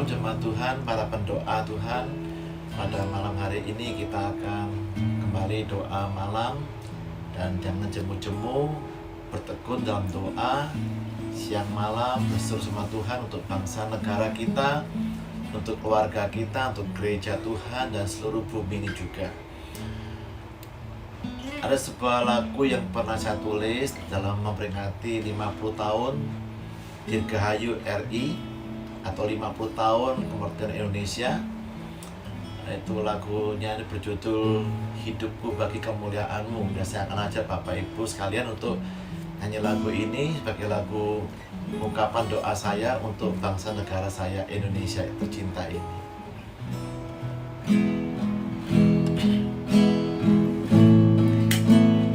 jemaat Tuhan, para pendoa Tuhan. Pada malam hari ini kita akan kembali doa malam. Dan jangan jemu-jemu, bertekun dalam doa siang malam, berseru sama Tuhan untuk bangsa negara kita, untuk keluarga kita, untuk gereja Tuhan dan seluruh bumi ini juga. Ada sebuah lagu yang pernah saya tulis dalam memperingati 50 tahun Dirgahayu RI atau 50 tahun kemerdekaan Indonesia. Itu lagunya berjudul Hidupku Bagi Kemuliaan-Mu. Dan saya akan ajak Bapak Ibu sekalian untuk nyanyi lagu ini sebagai lagu ungkapan doa saya untuk bangsa negara saya Indonesia yang tercinta ini.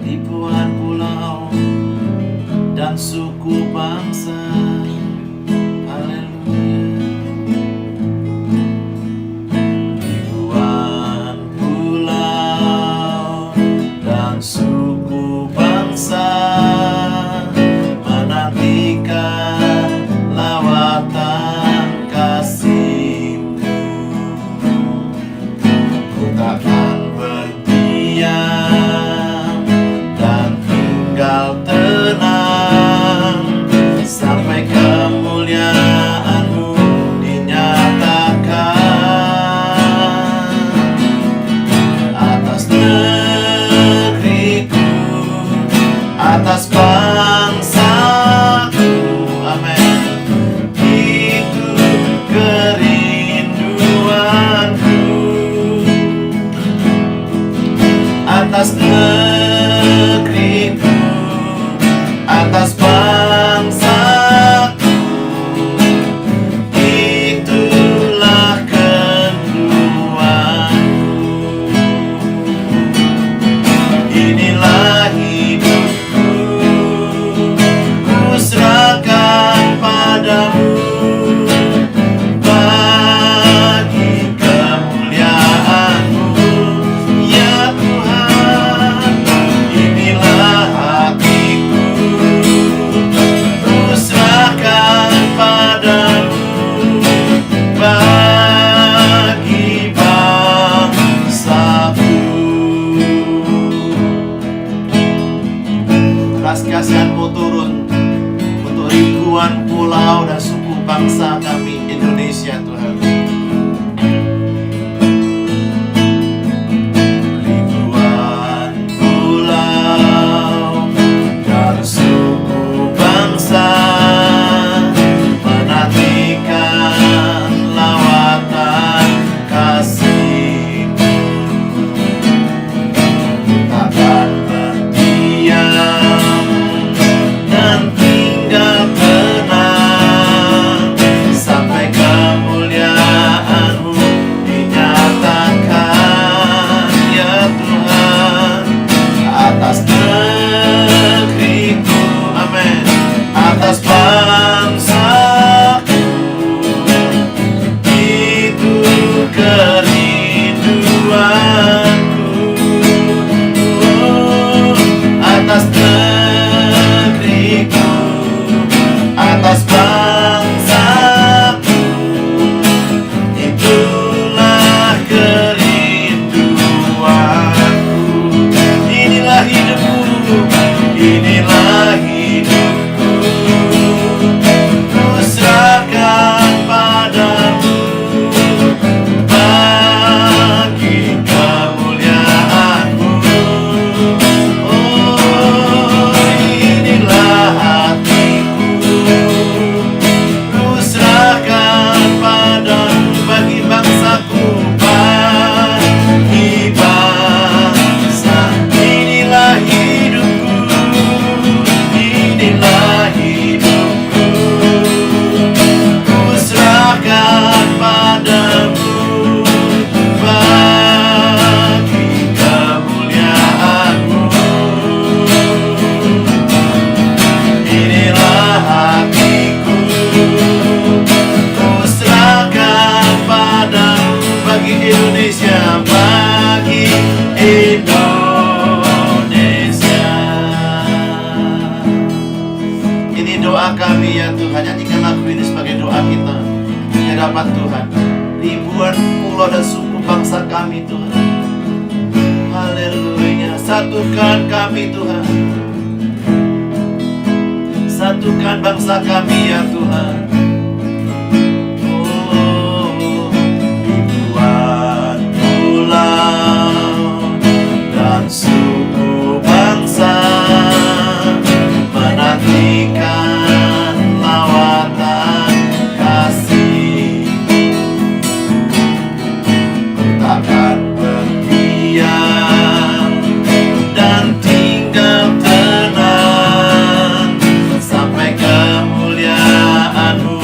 Ribuan pulau dan suku bangsa, suku bangsa menantikan lawatan kasih-Mu. Ku takkan berdiam dan tinggal tenang sampai kemuliaan-Mu dinyatakan atas atas bangsaku, amin. Itu kerinduanku atas negeriku, atas bangsaku. Itulah kerinduanku. Inilah serahkan padamu bagi kemuliaan-Mu, ya Tuhan. Inilah hatiku, ku serahkan padamu bagi bangsaku. Belas kasihan-Mu turun ribuan pulau dan suku bangsa kami Indonesia, Tuhan. Ribuan pulau dan suku bangsa menantikan lawatan kasih-Mu. Takkan berdiam dan tinggal tenang sampai kemuliaan-Mu dinyatakan, ya Tuhan. Atas negeriku, amin. Atas bangsaku, itu kerinduanku. Atas negeriku, atas bangsaku, itulah kerinduanku. Inilah hidupku, inilah hidupku, ku serahkan padamu bagi kemuliaan-Mu. Oh, inilah hatiku, ku serahkan padamu bagi bangsaku, bagi bangsa. Inilah hidupku, inilah hidupku, ku serahkan padamu bagi kemuliaan-Mu. Inilah hatiku, ku serahkan padamu bagi Indonesia, bagi Indonesia. Ini doa kami, ya Tuhan. Nyanyikan lagu ini sebagai doa kita, ya hadapan Tuhan. Ribuan pulau dan suku bangsa kami Tuhan. Haleluya. Satukan kami Tuhan. Satukan bangsa kami ya Tuhan. Oh, ribuan pulau dan suku bangsa menantikan lawatan kasih. Takkan berdiam dan tinggal tenang sampai kemuliaan-Mu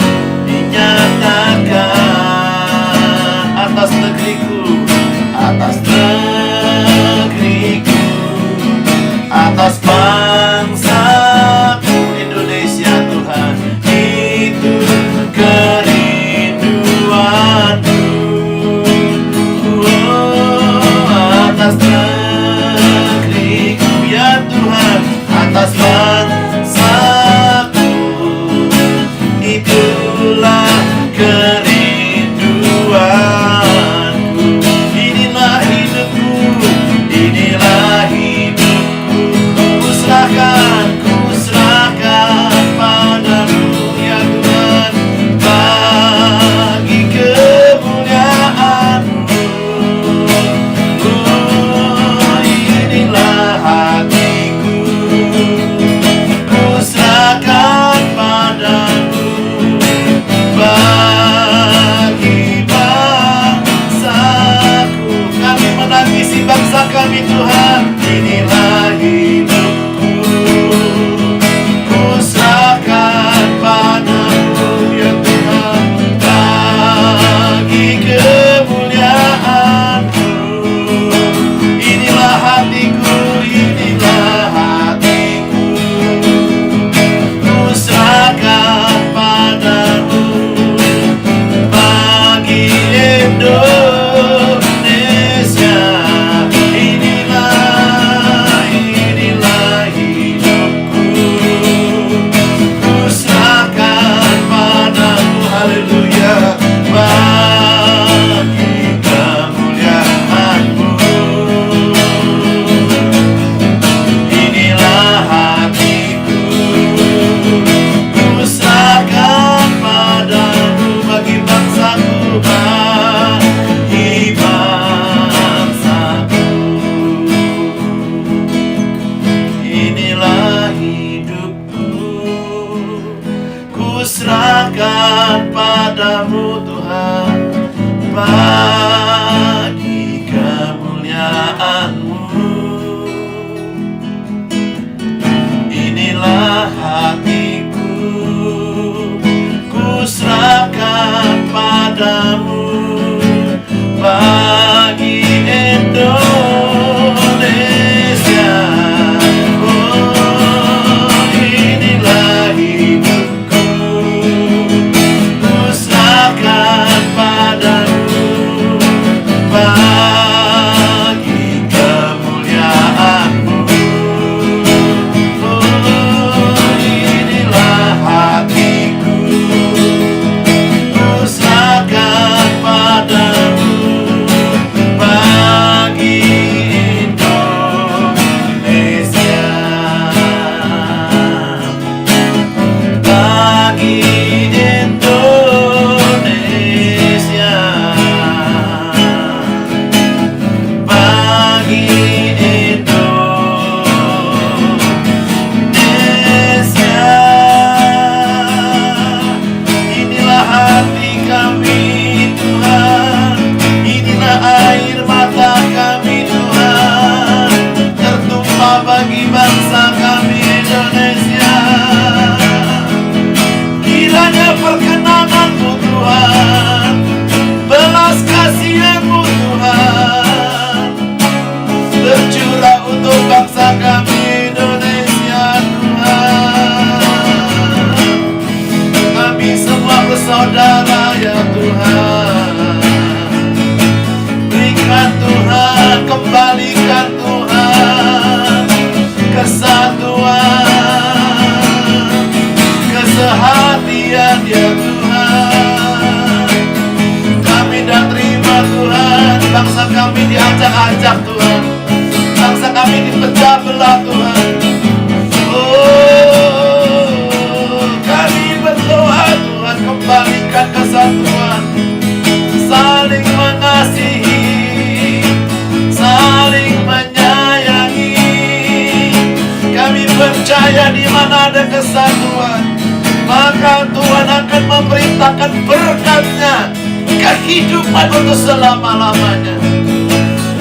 percaya di mana ada kesatuan, maka Tuhan akan memerintahkan berkat-Nya, kehidupan untuk selama-lamanya.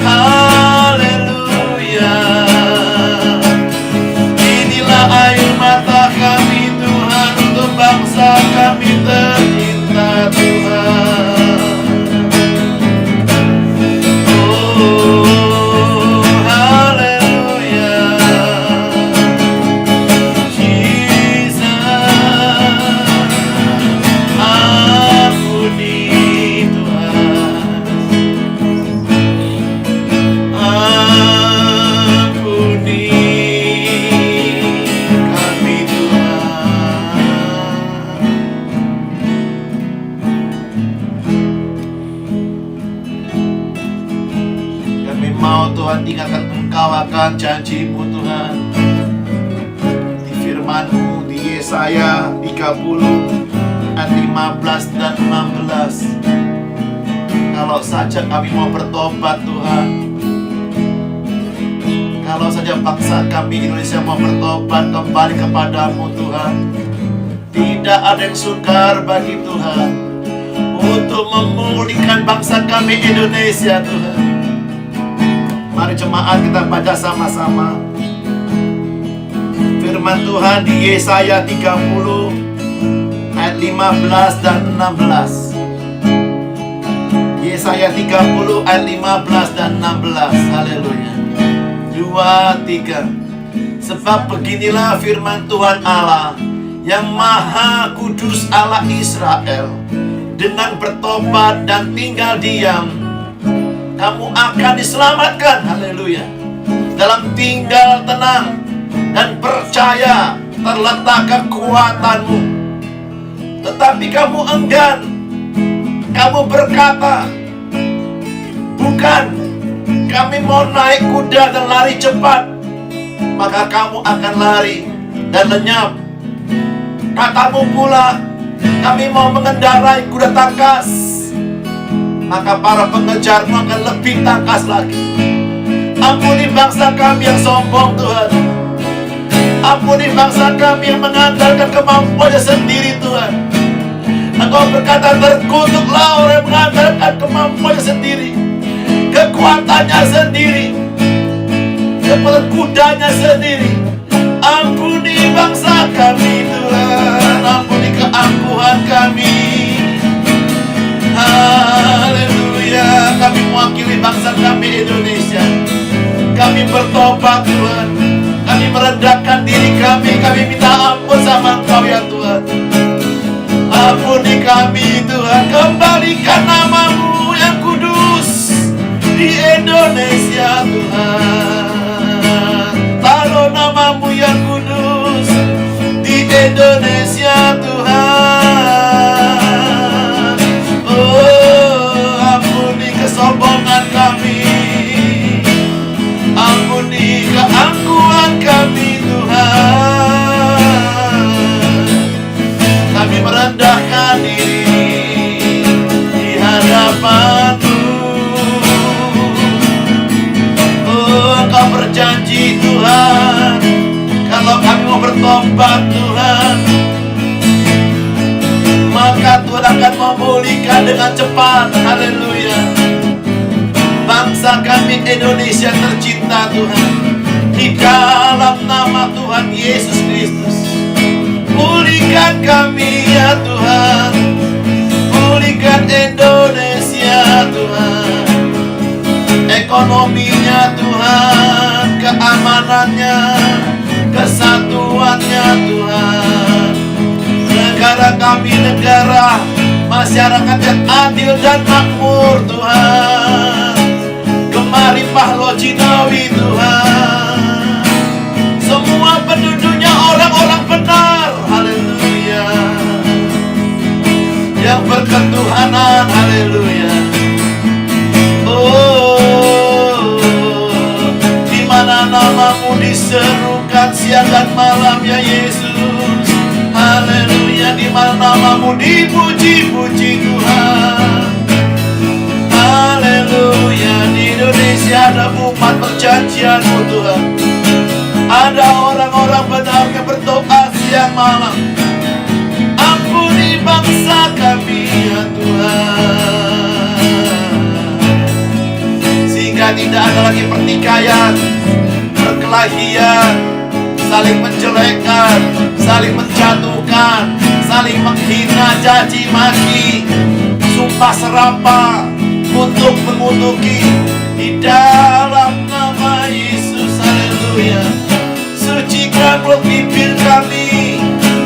Haleluya. Inilah air mata kami Tuhan untuk bangsa kami tercinta Tuhan. Oh, haleluya. Jesus, ampuni Tuhan. Ampuni kami Tuhan. Kami mau Tuhan ingatkan Engkau akan janji-Mu Tuhan. Di firman-Mu di Yesaya 30 ayat 15 dan 16. Kalau saja kami mau bertobat Tuhan, kalau saja bangsa kami Indonesia mau bertobat kembali kepadamu Tuhan, tidak ada yang sukar bagi Tuhan untuk memulihkan bangsa kami Indonesia Tuhan. Mari jemaat kita baca sama-sama firman Tuhan di Yesaya 30 ayat 15 dan 16. Yesaya 30 ayat 15 dan 16. Haleluya. 2, 3. Sebab beginilah firman Tuhan Allah yang Maha Kudus Allah Israel, dengan bertobat dan tinggal diam, kamu akan diselamatkan. Haleluya. Dalam tinggal tenang dan percaya terletak kekuatanmu. Tetapi kamu enggan. Kamu berkata, bukan, kami mau naik kuda dan lari cepat. Maka kamu akan lari dan lenyap. Katamu pula, kami mau mengendarai kuda tangkas. Maka para pengejarmu akan lebih tangkas lagi. Ampuni bangsa kami yang sombong Tuhan. Ampuni bangsa kami yang mengandalkan kemampuannya sendiri Tuhan. Engkau berkata, terkutuklah orang yang mengandalkan kemampuannya sendiri, kekuatannya sendiri, kekuatan kudanya sendiri. Ampuni bangsa kami Tuhan. Ampuni keangkuhan kami. Haleluya. Kami mewakili bangsa kami Indonesia. Kami bertobat Tuhan. Kami merendahkan diri kami. Kami minta ampun sama Engkau ya Tuhan. Ampuni kami Tuhan. Kembalikan nama-Mu yang kudus di Indonesia Tuhan. Taruh nama-Mu yang kudus di Indonesia Tuhan. Oh, ampuni kesombongan kami. Ampuni keangkuhan kami Tuhan. Kami merendahkan diri di hadapan-Mu. Oh, Engkau berjanji Tuhan, kalau kami mau bertobat Tuhan, maka Tuhan akan memulihkan dengan cepat. Haleluya. Bangsa kami Indonesia tercinta Tuhan, di dalam nama Tuhan Yesus Kristus, pulihkan kami ya Tuhan. Pulihkan Indonesia Tuhan. Ekonominya Tuhan, keamanannya, kesatuannya Tuhan. Negara kami negara masyarakat yang adil dan makmur Tuhan. Gemari Pahlo Jinawi Tuhan. Semua penduduknya orang-orang benar. Haleluya. Yang berketuhanan. Haleluya. Oh, di mana nama-Mu diserukan siang dan malam ya Yesus. Haleluya. Di mana nama-Mu dipuji-puji Tuhan. Haleluya. Di Indonesia ada umat perjanjian-Mu Tuhan. Ada orang-orang benar yang berdoa siang malam, ampuni bangsa kami ya Tuhan, sehingga tidak ada lagi pertikaian, perkelahian, saling menjelekkan, saling menjatuhkan, saling menghina, caci maki, sumpah serapah, untuk mengutuki. Di dalam nama Yesus, haleluya. Sucikanlah bibir kami,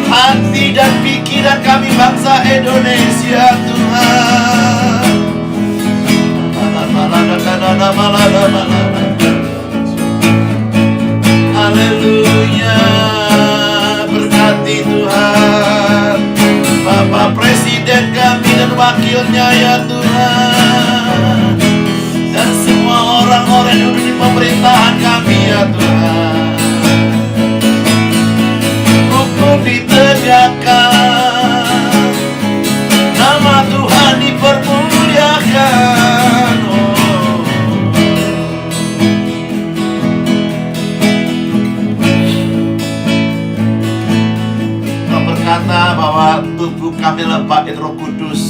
hati dan pikiran kami bangsa Indonesia Tuhan. Haleluya. Berkati Tuhan Bapak Presiden kami dan wakilnya ya Tuhan, dan semua orang-orang yang duduk di pemerintahan kami ya Tuhan. Hukum ditegakkan, nama Tuhan dipermuliakan. Berkata bahwa tubuh kami adalah bait Roh Kudus,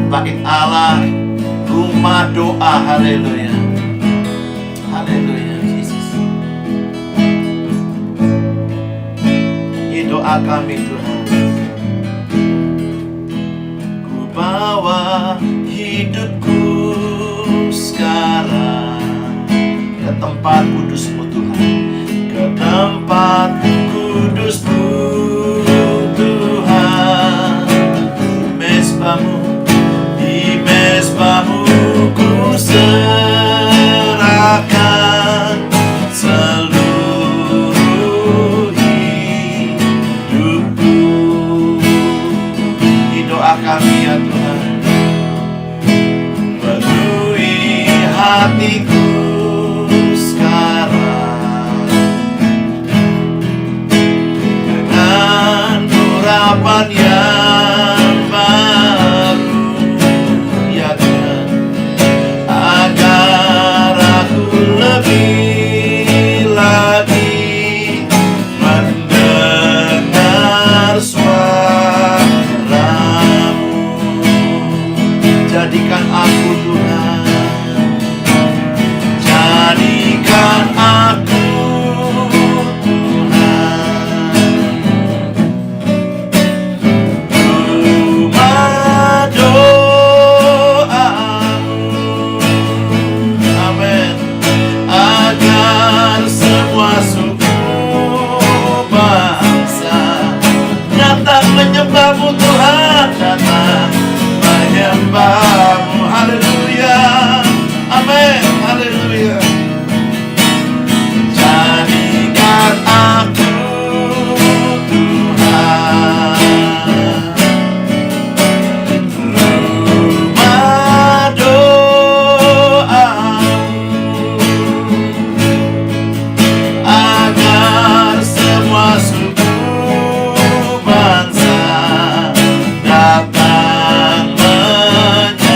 bait Allah, rumah doa. Haleluya, haleluya Yesus. Ini doa kami Tuhan. Ku bawa hidupku sekarang ke tempat kudus-Mu Tuhan, ke tempat kudus-Mu Tuhan. Di mezbamu ku serahkan seluruh hidupku. Di doa kami ya Tuhan, penuhi hatiku sekarang dengan urapan yang baru ya Tuhan, agar aku lebih lagi mendengar suara-Mu. Jadikan aku Tuhan, jadikan aku menyembah-Mu Tuhan, datang menyembah-Mu. Haleluya, amin, haleluya. Jadikan aku Tuhan rumah doa-Mu, agar semua suku bangsa datang menyembah.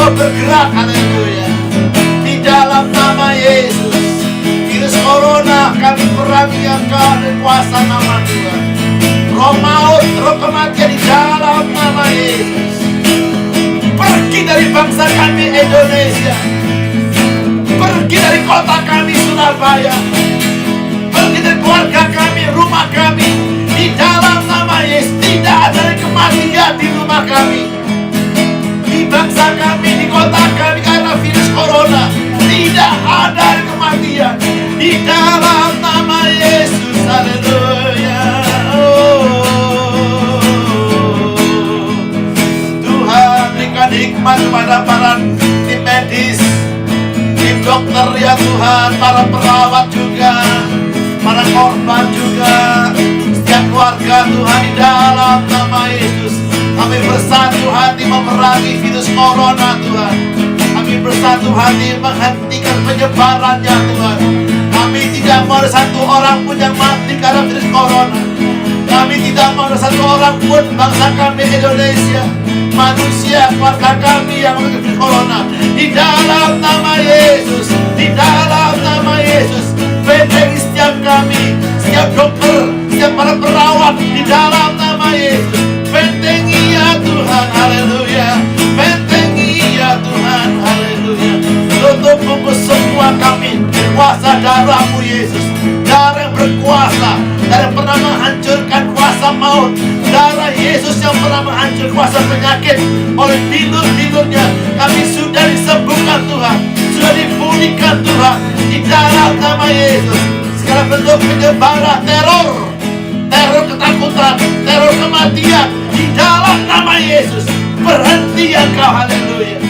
engkau bergerak, haleluya. Di dalam nama Yesus, virus corona kami perangi engkau dan kuasa nama Tuhan. Roh maut, roh kematian di dalam nama Yesus, pergi dari bangsa kami Indonesia, pergi dari kota kami Surabaya, pergi dari keluarga kami, rumah kami. Di dalam nama Yesus, tidak ada kematian di rumah kami, di bangsa kami, di kota kami karena virus corona. Tidak ada kematian di dalam nama Yesus, haleluya. Tuhan, berikan hikmat kepada para tim medis, tim dokter ya Tuhan, para perawat juga, para korban juga, setiap keluarga Tuhan, di dalam nama Yesus. Kami bersatu hati memerangi virus corona Tuhan. Kami bersatu hati menghentikan penyebarannya Tuhan. Kami tidak mau ada satu orang pun yang mati karena virus corona. Kami tidak mau ada satu orang pun bangsa kami Indonesia, manusia, keluarga kami yang memiliki virus corona. Di dalam nama Yesus, di dalam nama Yesus, bentengi setiap kami, setiap dokter, setiap para perawat, di dalam nama Yesus. Bentengi ya Tuhan, haleluya. Bentengi ya Tuhan, haleluya. Tutup buku semua kami, kuasa darah-Mu Yesus. Darah yang berkuasa, darah yang pernah menghancurkan kuasa maut, darah Yesus yang pernah menghancurkan kuasa penyakit. Oleh bilur-bilurnya kami sudah disembuhkan Tuhan, sudah dipulihkan Tuhan. Di dalam nama Yesus, segala bentuk penyebaran teror, teror ketakutan, teror kematian, di dalam nama Yesus berhenti engkau, haleluya.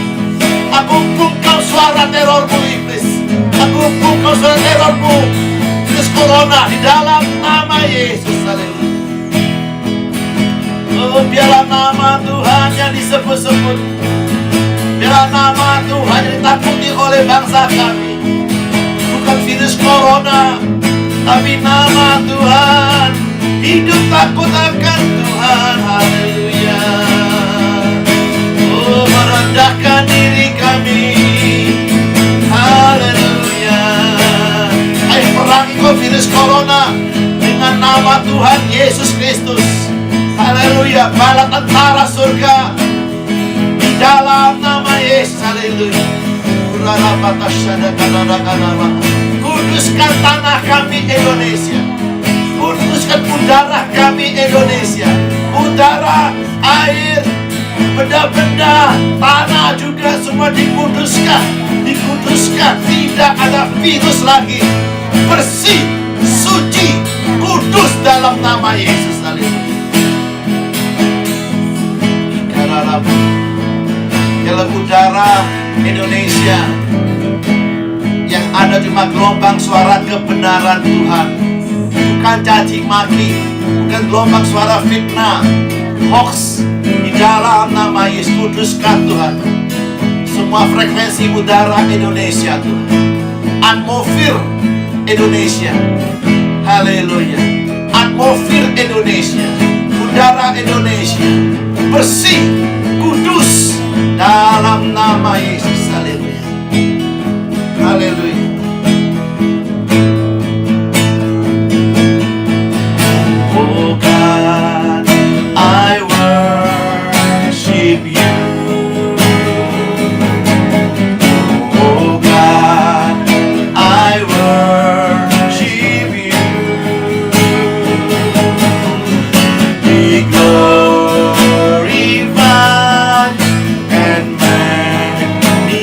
Aku bungkam suara terormu iblis, aku bungkam suara terormu virus corona di dalam nama Yesus, haleluya. Oh, biarlah nama Tuhan yang disebut-sebut, biarlah nama Tuhan yang ditakuti oleh bangsa kami. Bukan virus corona, tapi nama Tuhan. Hidup takut akan Tuhan, haleluya. Oh, merendahkan diri kami, haleluya. Ayo perangi virus corona dengan nama Tuhan Yesus Kristus, haleluya. Bala tentara surga di dalam nama Yesus, haleluya. Kuduskan tanah kami Indonesia, kuduskan udara kami Indonesia, udara, air, benda-benda, tanah juga semua dikuduskan, dikuduskan. Tidak ada virus lagi, bersih, suci, kudus dalam nama Yesus, haleluya. Dalam udara Indonesia yang ada cuma gelombang suara kebenaran Tuhan, bukan caci maki, bukan gelombang suara fitnah, hoax. Di dalam nama Yesus, kuduskan Tuhan semua frekuensi udara Indonesia Tuhan, atmosfer Indonesia, haleluya. Atmosfer Indonesia, udara Indonesia bersih, kudus dalam nama Yesus, haleluya, haleluya. Oh God, I worship you. Oh God, I worship you. Be glorified and magnified.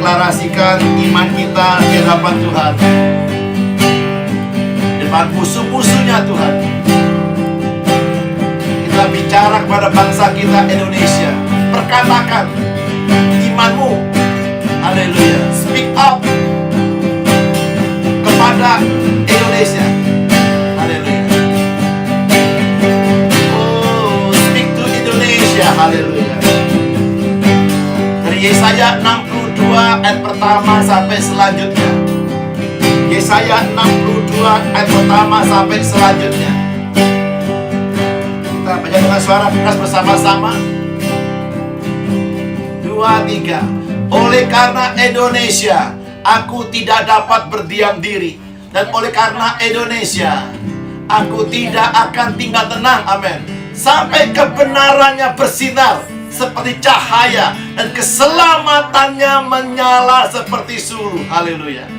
deklarasikan iman kita di hadapan Tuhan, di depan musuh-musuhnya Tuhan. Kita bicara kepada bangsa kita Indonesia, perkatakan imanmu, haleluya, speak up kepada Indonesia, haleluya. Oh, speak to Indonesia, haleluya. Dari Yesaya 62 ayat pertama sampai selanjutnya. Yesaya 62 ayat pertama sampai selanjutnya. Kita baca dengan suara keras bersama-sama. 2, 3. Oleh karena Indonesia, aku tidak dapat berdiam diri. Dan oleh karena Indonesia, aku tidak akan tinggal tenang, amin, sampai kebenarannya bersinar seperti cahaya dan keselamatannya menyala seperti suruh, haleluya.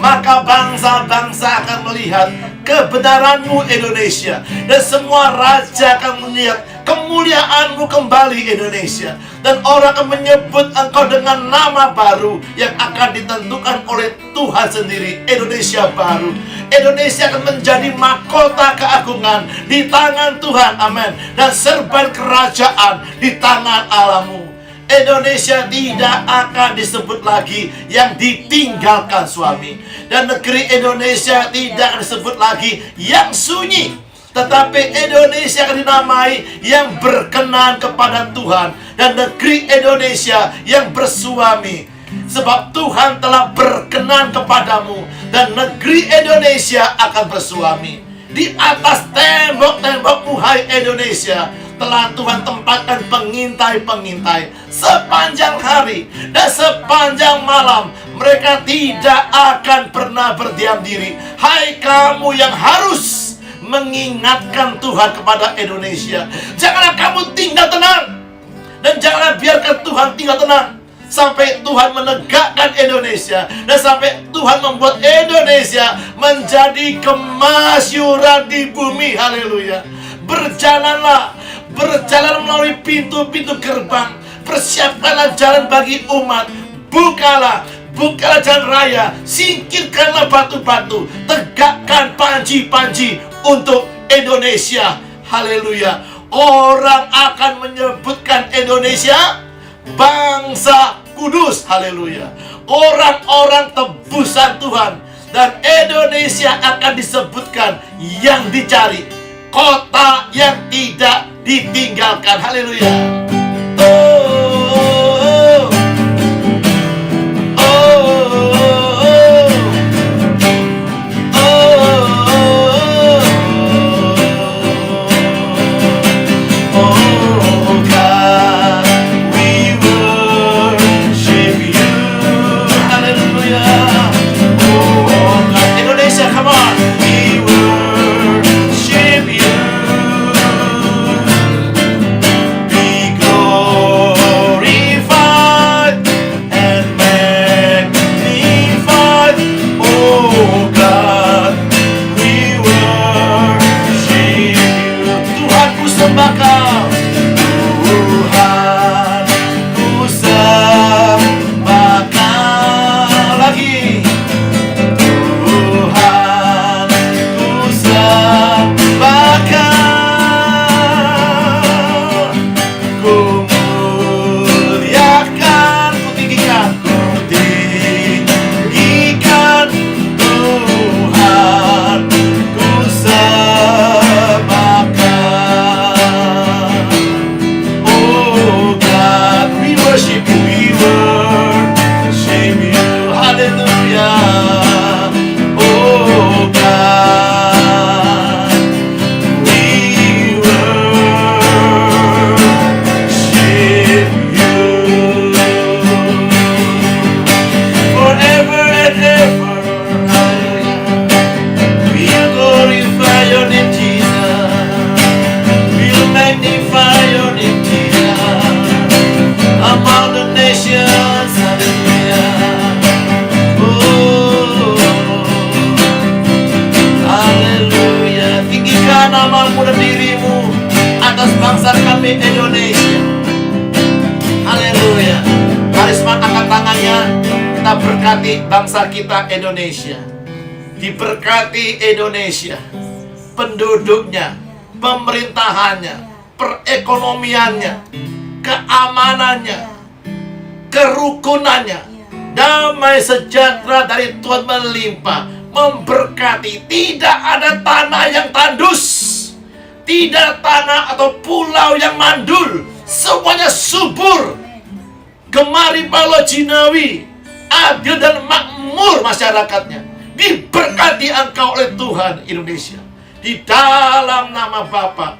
Maka bangsa-bangsa akan melihat kebenaranmu Indonesia, dan semua raja akan melihat kemuliaanmu kembali Indonesia. Dan orang akan menyebut engkau dengan nama baru yang akan ditentukan oleh Tuhan sendiri, Indonesia baru. Indonesia akan menjadi mahkota keagungan di tangan Tuhan, amin, dan serban kerajaan di tangan Allahmu. Indonesia tidak akan disebut lagi yang ditinggalkan suami, dan negeri Indonesia tidak akan disebut lagi yang sunyi, tetapi Indonesia akan dinamai yang berkenan kepada Tuhan, dan negeri Indonesia yang bersuami. Sebab Tuhan telah berkenan kepadamu, dan negeri Indonesia akan bersuami. Di atas tembok-tembokmu, hai Indonesia, telah Tuhan tempatkan pengintai-pengintai sepanjang hari dan sepanjang malam. Mereka tidak akan pernah berdiam diri. Hai kamu yang harus mengingatkan Tuhan kepada Indonesia, janganlah kamu tinggal tenang, dan janganlah biarkan Tuhan tinggal tenang sampai Tuhan menegakkan Indonesia, dan sampai Tuhan membuat Indonesia menjadi kemasyuran di bumi, haleluya. Berjalanlah melalui pintu-pintu gerbang, persiapkanlah jalan bagi umat, bukalah jalan raya, singkirkanlah batu-batu, tegakkan panji-panji untuk Indonesia, haleluya. Orang akan menyebutkan Indonesia bangsa kudus, haleluya. Orang-orang tebusan Tuhan, dan Indonesia akan disebutkan yang dicari, kota yang tidak ditinggalkan, haleluya. Oh, oh, oh, oh, God, we worship you, hallelujah. Oh, God, Indonesia, come on, we worship you. kita berkati bangsa kita Indonesia. Diberkati Indonesia, penduduknya, pemerintahannya, perekonomiannya, keamanannya, kerukunannya, damai sejahtera dari Tuhan melimpah, memberkati. Tidak ada tanah yang tandus, tidak tanah atau pulau yang mandul, semuanya subur, gemari balo jinawi, adil dan makmur masyarakatnya. Diberkati engkau oleh Tuhan Indonesia. Di dalam nama Bapa,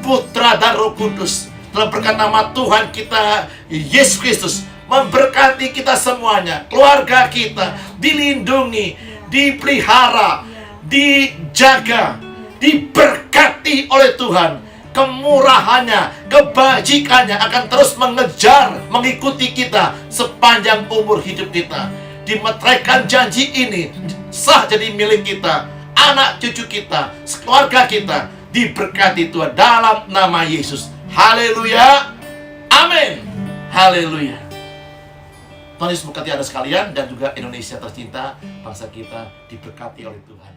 Putra dan Roh Kudus, dalam berkat nama Tuhan kita Yesus Kristus, memberkati kita semuanya, keluarga kita dilindungi, dipelihara, dijaga, diberkati oleh Tuhan. Kemurahannya, kebajikannya akan terus mengejar, mengikuti kita sepanjang umur hidup kita. Dimeteraikan janji ini sah jadi milik kita, anak cucu kita, keluarga kita, diberkati Tuhan dalam nama Yesus. Haleluya, amin, haleluya. Tuhan Yesus memberkati Anda sekalian, dan juga Indonesia tercinta, bangsa kita diberkati oleh Tuhan.